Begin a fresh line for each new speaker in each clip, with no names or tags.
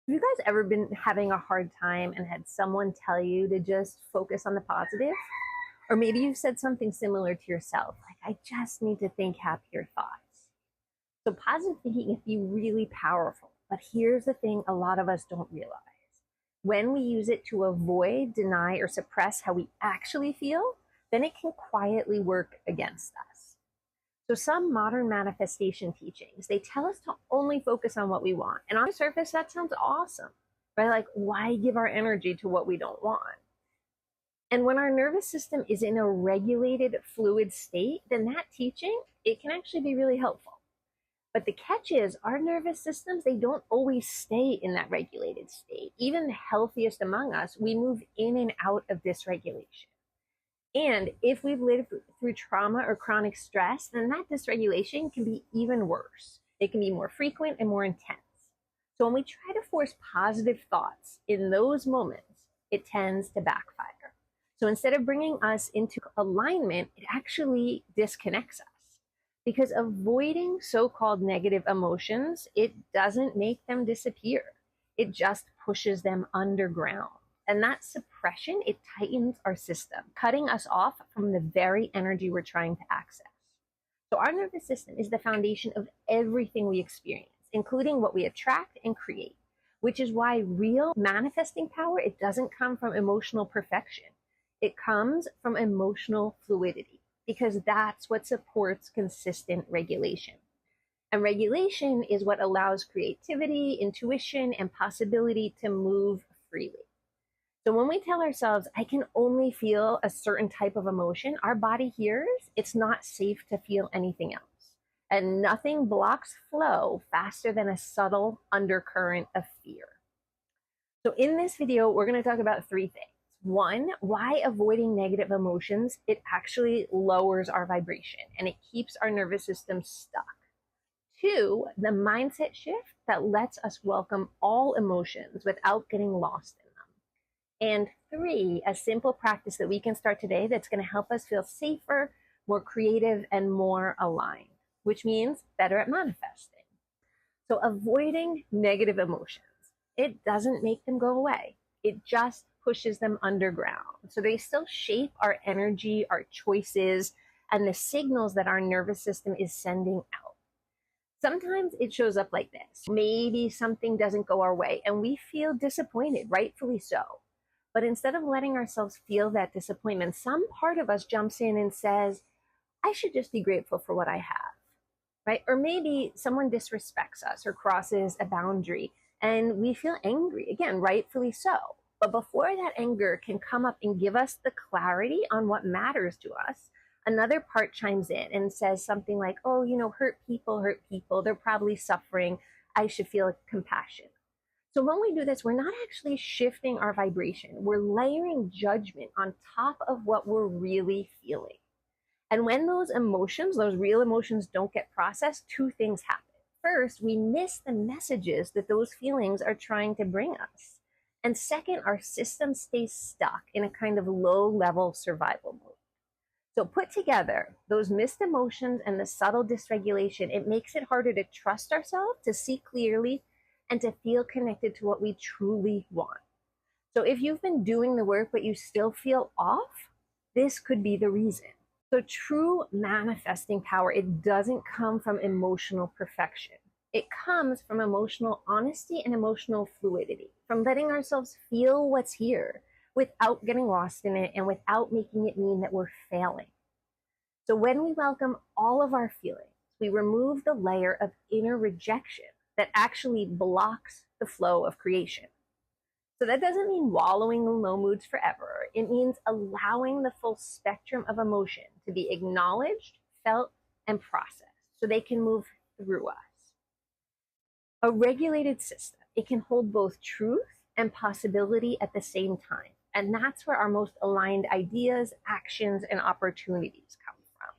Have you guys ever been having a hard time and had someone tell you to just focus on the positive? Or maybe you've said something similar to yourself, like, I just need to think happier thoughts. So, positive thinking can be really powerful. But here's the thing a lot of us don't realize: when we use it to avoid, deny, or suppress how we actually feel, then it can quietly work against us. So some modern manifestation teachings, they tell us to only focus on what we want. And on the surface, that sounds awesome, right? Like, why give our energy to what we don't want? And when our nervous system is in a regulated, fluid state, then that teaching, it can actually be really helpful. But the catch is, our nervous systems, they don't always stay in that regulated state. Even the healthiest among us, we move in and out of dysregulation. And if we've lived through trauma or chronic stress, then that dysregulation can be even worse. It can be more frequent and more intense. So when we try to force positive thoughts in those moments, it tends to backfire. So instead of bringing us into alignment, it actually disconnects us. Because avoiding so-called negative emotions, it doesn't make them disappear. It just pushes them underground. And that suppression, it tightens our system, cutting us off from the very energy we're trying to access. So our nervous system is the foundation of everything we experience, including what we attract and create, which is why real manifesting power, it doesn't come from emotional perfection. It comes from emotional fluidity, because that's what supports consistent regulation. And regulation is what allows creativity, intuition, and possibility to move freely. So when we tell ourselves, I can only feel a certain type of emotion, our body hears it's not safe to feel anything else. And nothing blocks flow faster than a subtle undercurrent of fear. So in this video, we're going to talk about three things. One, why avoiding negative emotions, it actually lowers our vibration and it keeps our nervous system stuck. Two, the mindset shift that lets us welcome all emotions without getting lost in them. And three, a simple practice that we can start today that's going to help us feel safer, more creative, and more aligned, which means better at manifesting. So avoiding negative emotions, it doesn't make them go away. It just pushes them underground. So they still shape our energy, our choices, and the signals that our nervous system is sending out. Sometimes it shows up like this. Maybe something doesn't go our way and we feel disappointed, rightfully so. But instead of letting ourselves feel that disappointment, some part of us jumps in and says, I should just be grateful for what I have, right? Or maybe someone disrespects us or crosses a boundary and we feel angry, again, rightfully so. But before that anger can come up and give us the clarity on what matters to us, another part chimes in and says something like, oh, hurt people, they're probably suffering. I should feel compassion. So when we do this, we're not actually shifting our vibration. We're layering judgment on top of what we're really feeling. And when those emotions, those real emotions, don't get processed, two things happen. First, we miss the messages that those feelings are trying to bring us. And second, our system stays stuck in a kind of low-level survival mode. So put together, those missed emotions and the subtle dysregulation, it makes it harder to trust ourselves, to see clearly, and to feel connected to what we truly want. So if you've been doing the work but you still feel off, this could be the reason. So true manifesting power, it doesn't come from emotional perfection. It comes from emotional honesty and emotional fluidity, from letting ourselves feel what's here without getting lost in it and without making it mean that we're failing. So when we welcome all of our feelings, we remove the layer of inner rejection that actually blocks the flow of creation. So that doesn't mean wallowing in low moods forever. It means allowing the full spectrum of emotion to be acknowledged, felt, and processed so they can move through us. A regulated system, it can hold both truth and possibility at the same time. And that's where our most aligned ideas, actions, and opportunities come from.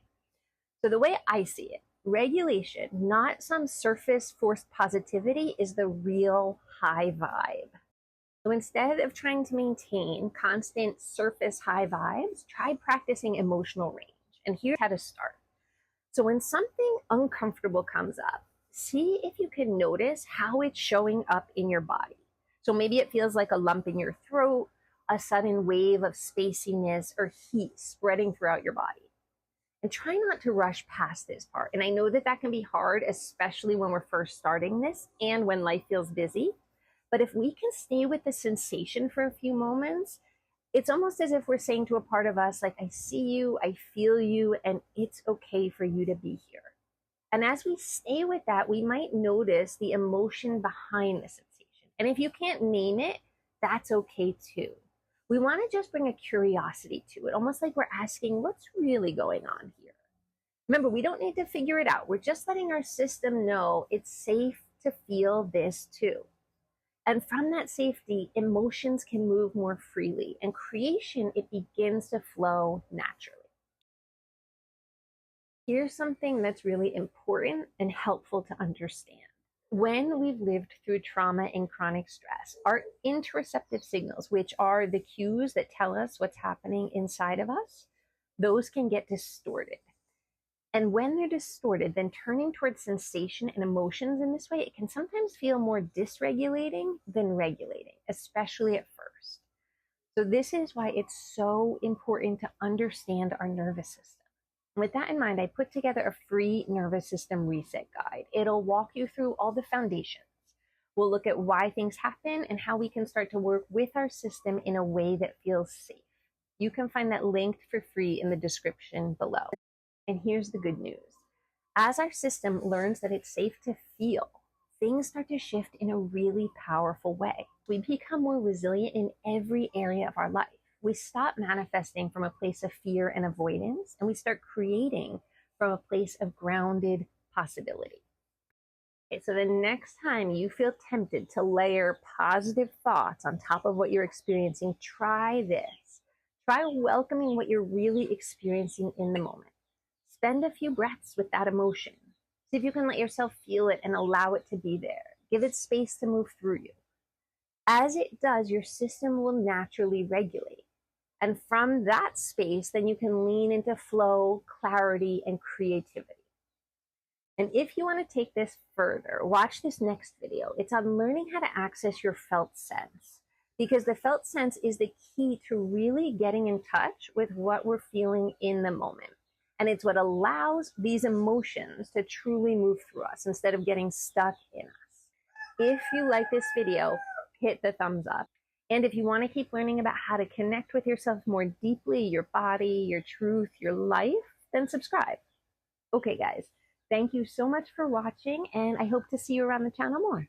So the way I see it, regulation, not some surface forced positivity, is the real high vibe. So instead of trying to maintain constant surface high vibes, try practicing emotional range. And here's how to start. So when something uncomfortable comes up, see if you can notice how it's showing up in your body. So maybe it feels like a lump in your throat, a sudden wave of spaciness or heat spreading throughout your body. And try not to rush past this part. And I know that that can be hard, especially when we're first starting this and when life feels busy. But if we can stay with the sensation for a few moments, it's almost as if we're saying to a part of us, like, I see you, I feel you, and it's okay for you to be here. And as we stay with that, we might notice the emotion behind the sensation. And if you can't name it, that's okay too. We want to just bring a curiosity to it, almost like we're asking, what's really going on here? Remember, we don't need to figure it out. We're just letting our system know it's safe to feel this too. And from that safety, emotions can move more freely, and creation, it begins to flow naturally. Here's something that's really important and helpful to understand. When we've lived through trauma and chronic stress, our interoceptive signals, which are the cues that tell us what's happening inside of us, those can get distorted. And when they're distorted, then turning towards sensation and emotions in this way, it can sometimes feel more dysregulating than regulating, especially at first. So this is why it's so important to understand our nervous system. With that in mind, I put together a free nervous system reset guide. It'll walk you through all the foundations. We'll look at why things happen and how we can start to work with our system in a way that feels safe. You can find that linked for free in the description below. And here's the good news. As our system learns that it's safe to feel, things start to shift in a really powerful way. We become more resilient in every area of our life. We stop manifesting from a place of fear and avoidance, and we start creating from a place of grounded possibility. Okay, so the next time you feel tempted to layer positive thoughts on top of what you're experiencing, try this. Try welcoming what you're really experiencing in the moment. Spend a few breaths with that emotion. See if you can let yourself feel it and allow it to be there. Give it space to move through you. As it does, your system will naturally regulate. And from that space, then you can lean into flow, clarity, and creativity. And if you want to take this further, watch this next video. It's on learning how to access your felt sense, because the felt sense is the key to really getting in touch with what we're feeling in the moment. And it's what allows these emotions to truly move through us instead of getting stuck in us. If you like this video, hit the thumbs up. And if you want to keep learning about how to connect with yourself more deeply, your body, your truth, your life, then subscribe. Okay, guys, thank you so much for watching, and I hope to see you around the channel more.